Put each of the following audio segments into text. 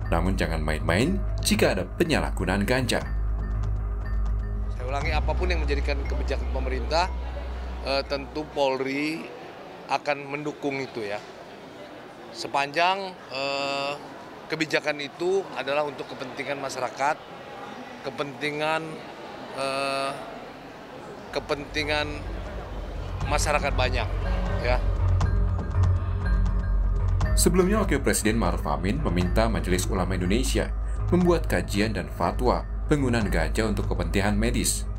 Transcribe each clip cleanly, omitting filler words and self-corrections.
Namun jangan main-main jika ada penyalahgunaan ganja. Saya ulangi, apapun yang menjadikan kebijakan pemerintah, tentu Polri akan mendukung itu ya. Sepanjang kebijakan itu adalah untuk kepentingan masyarakat, kepentingan masyarakat banyak, ya. Sebelumnya, Wakil Presiden Ma'ruf Amin meminta Majelis Ulama Indonesia membuat kajian dan fatwa penggunaan ganja untuk kepentingan medis.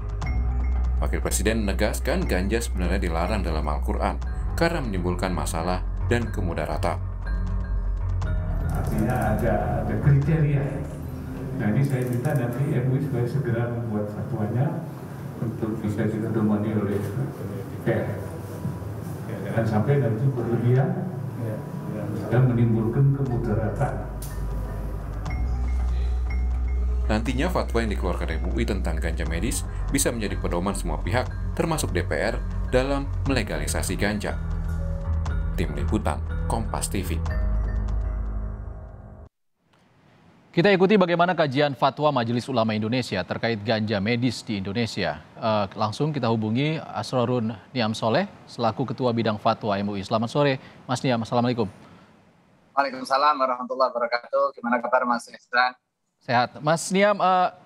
Wakil Presiden menegaskan ganja sebenarnya dilarang dalam Al-Quran karena menimbulkan masalah dan kemudaratan. Artinya ada kriteria. Nah, ini saya minta nanti MUI supaya segera membuat fatwanya untuk bisa dipedomani oleh DPR. Jangan sampai nanti berlebihan dan menimbulkan kemudaratan. Nantinya fatwa yang dikeluarkan MUI tentang ganja medis bisa menjadi pedoman semua pihak, termasuk DPR, dalam melegalisasi ganja. Tim Liputan, Kompas TV. Kita ikuti bagaimana kajian fatwa Majelis Ulama Indonesia terkait ganja medis di Indonesia. Langsung kita hubungi Asrorun Niam Soleh selaku Ketua Bidang Fatwa MUI. Selamat sore, Mas Niam. Assalamualaikum. Waalaikumsalam warahmatullahi wabarakatuh. Gimana kabar Mas Ihsan? Sehat. Mas Niam,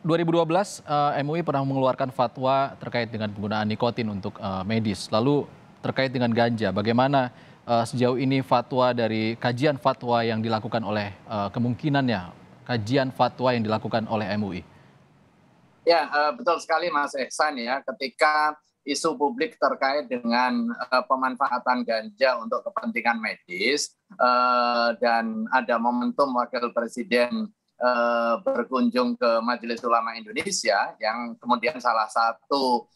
2012 MUI pernah mengeluarkan fatwa terkait dengan penggunaan nikotin untuk medis. Lalu terkait dengan ganja, bagaimana sejauh ini fatwa dari kajian fatwa yang dilakukan oleh kemungkinannya kajian fatwa yang dilakukan oleh MUI? Ya, betul sekali Mas Ihsan ya. Ketika isu publik terkait dengan pemanfaatan ganja untuk kepentingan medis dan ada momentum Wakil Presiden berkunjung ke Majelis Ulama Indonesia yang kemudian salah satu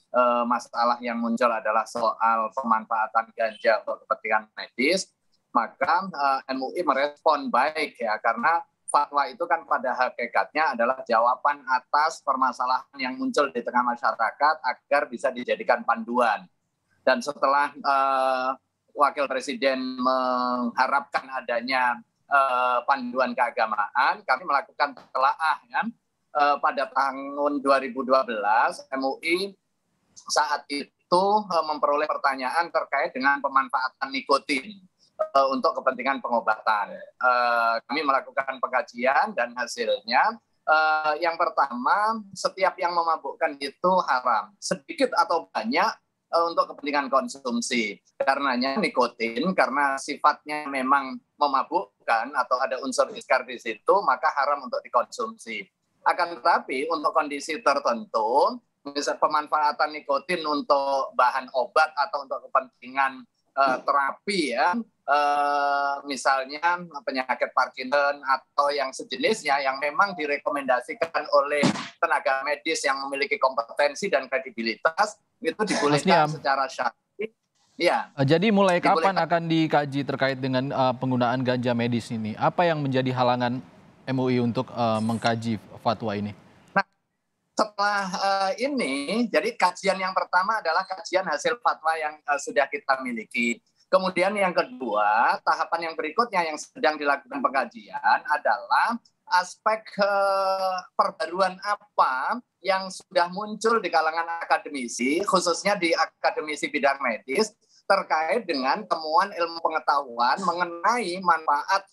masalah yang muncul adalah soal pemanfaatan ganja untuk kepentingan medis, maka MUI merespon baik ya, karena fatwa itu kan pada hakikatnya adalah jawaban atas permasalahan yang muncul di tengah masyarakat agar bisa dijadikan panduan. Dan setelah Wakil Presiden mengharapkan adanya panduan keagamaan, kami melakukan telaah kan. Pada tahun 2012 MUI saat itu memperoleh pertanyaan terkait dengan pemanfaatan nikotin untuk kepentingan pengobatan. Kami melakukan pengkajian dan hasilnya yang pertama, setiap yang memabukkan itu haram, sedikit atau banyak untuk kepentingan konsumsi. Karenanya nikotin, karena sifatnya memang memabukkan atau ada unsur iskar di situ, maka haram untuk dikonsumsi. Akan tetapi untuk kondisi tertentu, misalnya pemanfaatan nikotin untuk bahan obat atau untuk kepentingan terapi ya, misalnya penyakit Parkinson atau yang sejenisnya yang memang direkomendasikan oleh tenaga medis yang memiliki kompetensi dan kredibilitas, itu dibolehkan secara syar'i. Ya. Jadi mulai kapan akan dikaji terkait dengan penggunaan ganja medis ini? Apa yang menjadi halangan MUI untuk mengkaji fatwa ini? Setelah ini, jadi kajian yang pertama adalah kajian hasil fatwa yang sudah kita miliki. Kemudian yang kedua, tahapan yang berikutnya yang sedang dilakukan pengkajian adalah aspek perbaruan apa yang sudah muncul di kalangan akademisi, khususnya di akademisi bidang medis, terkait dengan temuan ilmu pengetahuan mengenai manfaat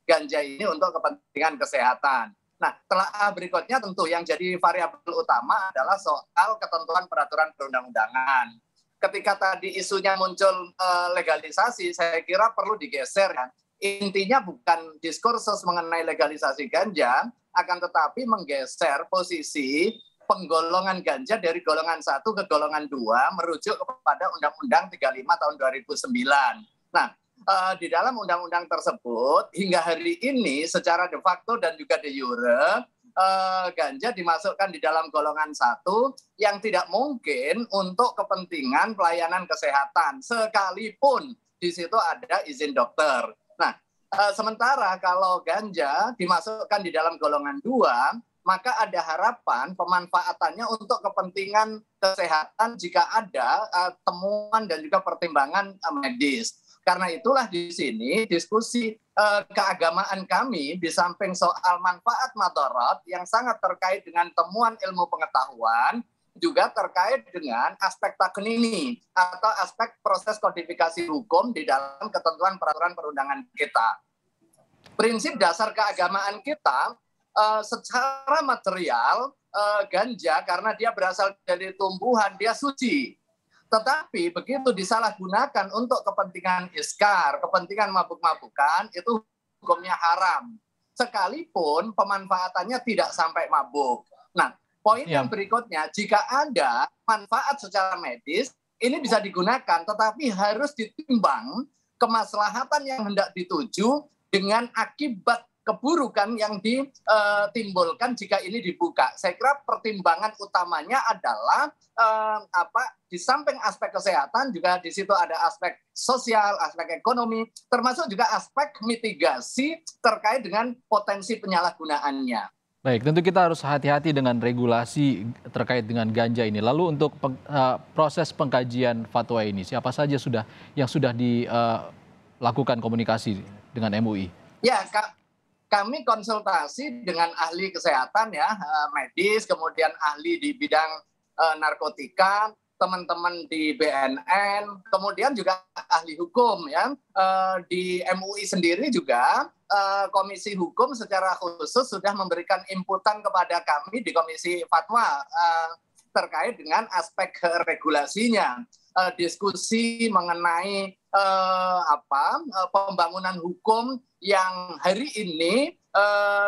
ganja ini untuk kepentingan kesehatan. Nah, telah berikutnya tentu yang jadi variabel utama adalah soal ketentuan peraturan perundang-undangan. Ketika tadi isunya muncul legalisasi, saya kira perlu digeser kan. Intinya bukan diskursus mengenai legalisasi ganja, akan tetapi menggeser posisi penggolongan ganja dari golongan 1 ke golongan 2 merujuk kepada Undang-Undang 35 tahun 2009. Nah, di dalam undang-undang tersebut hingga hari ini secara de facto dan juga de jure ganja dimasukkan di dalam golongan 1 yang tidak mungkin untuk kepentingan pelayanan kesehatan sekalipun di situ ada izin dokter. Nah, sementara kalau ganja dimasukkan di dalam golongan 2, maka ada harapan pemanfaatannya untuk kepentingan kesehatan jika ada temuan dan juga pertimbangan medis. Karena itulah di sini diskusi keagamaan kami di samping soal manfaat madharat yang sangat terkait dengan temuan ilmu pengetahuan, juga terkait dengan aspek taknini atau aspek proses kodifikasi hukum di dalam ketentuan peraturan perundangan kita. Prinsip dasar keagamaan kita secara material ganja karena dia berasal dari tumbuhan, dia suci. Tetapi begitu disalahgunakan untuk kepentingan iskar, kepentingan mabuk-mabukan, itu hukumnya haram. Sekalipun pemanfaatannya tidak sampai mabuk. Nah, poin yang berikutnya, jika ada manfaat secara medis, ini bisa digunakan, tetapi harus ditimbang kemaslahatan yang hendak dituju dengan akibat keburukan yang ditimbulkan jika ini dibuka. Saya kira pertimbangan utamanya adalah di samping aspek kesehatan juga di situ ada aspek sosial, aspek ekonomi, termasuk juga aspek mitigasi terkait dengan potensi penyalahgunaannya. Baik, tentu kita harus hati-hati dengan regulasi terkait dengan ganja ini. Lalu untuk proses pengkajian fatwa ini, siapa saja yang sudah dilakukan komunikasi dengan MUI? Ya, kami konsultasi dengan ahli kesehatan ya, medis, kemudian ahli di bidang narkotika, teman-teman di BNN, kemudian juga ahli hukum ya. Di MUI sendiri juga Komisi Hukum secara khusus sudah memberikan inputan kepada kami di Komisi Fatwa terkait dengan aspek regulasinya. Diskusi mengenai pembangunan hukum yang hari ini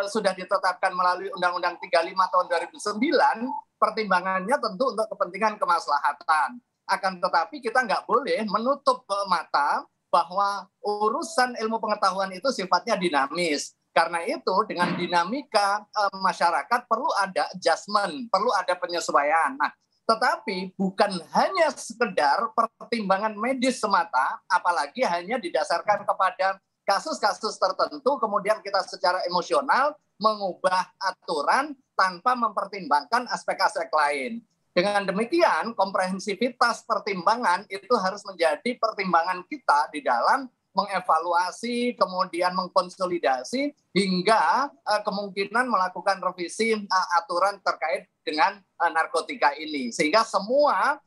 sudah ditetapkan melalui Undang-Undang 35 tahun 2009, pertimbangannya tentu untuk kepentingan kemaslahatan. Akan tetapi kita nggak boleh menutup mata bahwa urusan ilmu pengetahuan itu sifatnya dinamis. Karena itu dengan dinamika masyarakat perlu ada adjustment, perlu ada penyesuaian. Nah, tetapi bukan hanya sekedar pertimbangan medis semata, apalagi hanya didasarkan kepada kasus-kasus tertentu, kemudian kita secara emosional mengubah aturan tanpa mempertimbangkan aspek-aspek lain. Dengan demikian, komprehensivitas pertimbangan itu harus menjadi pertimbangan kita di dalam mengevaluasi, kemudian mengkonsolidasi, hingga kemungkinan melakukan revisi aturan terkait dengan narkotika ini. Sehingga semua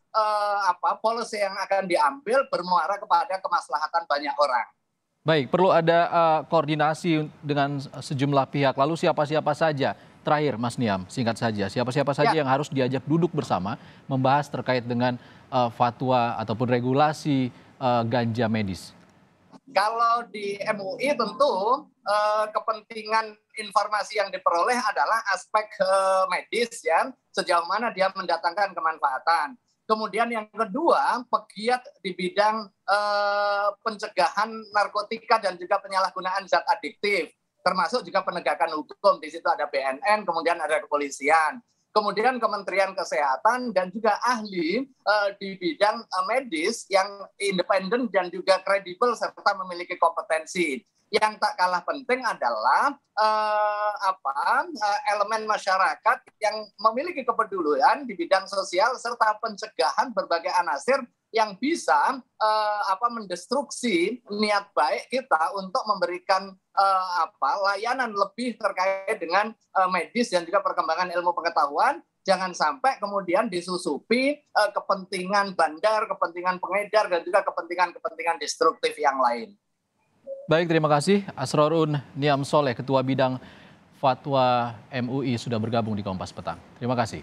policy yang akan diambil bermuara kepada kemaslahatan banyak orang. Baik, perlu ada koordinasi dengan sejumlah pihak. Lalu siapa-siapa saja? Terakhir, Mas Niam, singkat saja. Siapa-siapa saja yang harus diajak duduk bersama membahas terkait dengan fatwa ataupun regulasi ganja medis? Kalau di MUI tentu kepentingan informasi yang diperoleh adalah aspek medis ya, sejauh mana dia mendatangkan kemanfaatan. Kemudian yang kedua, pegiat di bidang pencegahan narkotika dan juga penyalahgunaan zat adiktif, termasuk juga penegakan hukum. Di situ ada BNN, kemudian ada kepolisian. Kemudian Kementerian Kesehatan dan juga ahli di bidang medis yang independen dan juga kredibel serta memiliki kompetensi. Yang tak kalah penting adalah elemen masyarakat yang memiliki kepedulian di bidang sosial serta pencegahan berbagai anasir yang bisa mendestruksi niat baik kita untuk memberikan layanan lebih terkait dengan medis dan juga perkembangan ilmu pengetahuan. Jangan sampai kemudian disusupi kepentingan bandar, kepentingan pengedar, dan juga kepentingan-kepentingan destruktif yang lain. Baik, terima kasih. Asrorun Niam Soleh, Ketua Bidang Fatwa MUI sudah bergabung di Kompas Petang. Terima kasih.